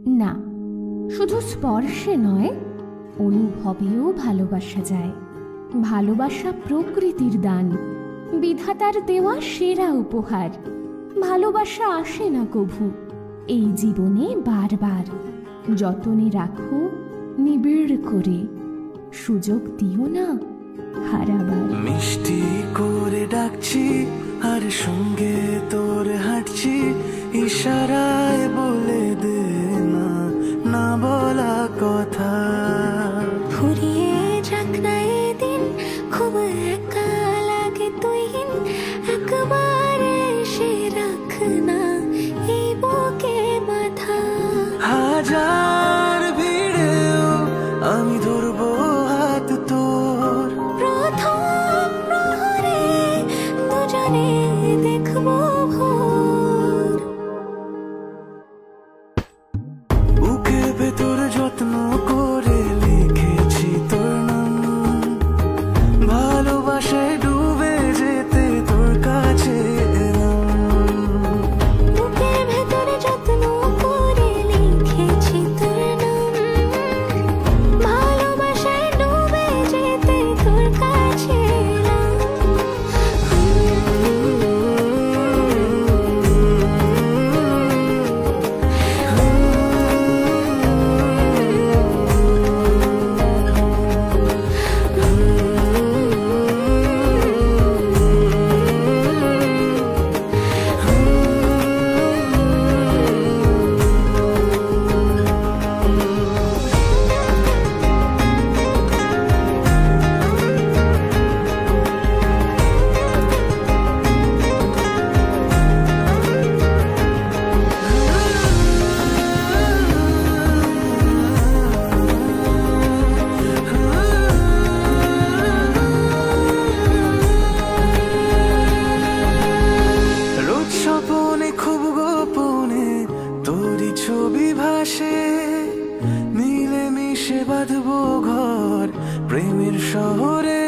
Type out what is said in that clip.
না, শুধু স্পর্শে নয়, অনুভবেও ভালোবাসা যায়। ভালোবাসা প্রকৃতির দান, বিধাতার দেওয়া সেরা উপহার। ভালোবাসা আসে না কভু, এই জীবনে বারবার। যতনে রাখো নিবিড় করে, সুযোগ দিও না হারাবার। মিষ্টি করে ডাকছি আর সঙ্গে তোর হাঁটছি, ইশারায় বলে দে না না বলা কথা। ফুরিয়ে যাক না এদিন, খুব একা লাগে তুইহীন। একবার এসে রাখ না এই বুকে মাথা। হাজার ভিড়েও আমি ধরবো হাত তোর। প্রথম প্রহরে দুজনে দেখবো ভোর। বুকের ভেতর যত্ন করে লিখেছি তোর নাম, ভালোবাসায় ডুবে যেতে তোর কাছে এলাম। বুকের ভেতরে যত্ন করে লিখেছি তোর নাম, ভালোবাসায় ডুবে যেতে তোর কাছে এলাম। রোজ স্বপনে খুব গোপনে তোরই ছবি ভাসে, মিলে মিশে বাঁধবো ঘর প্রেমের শহরে।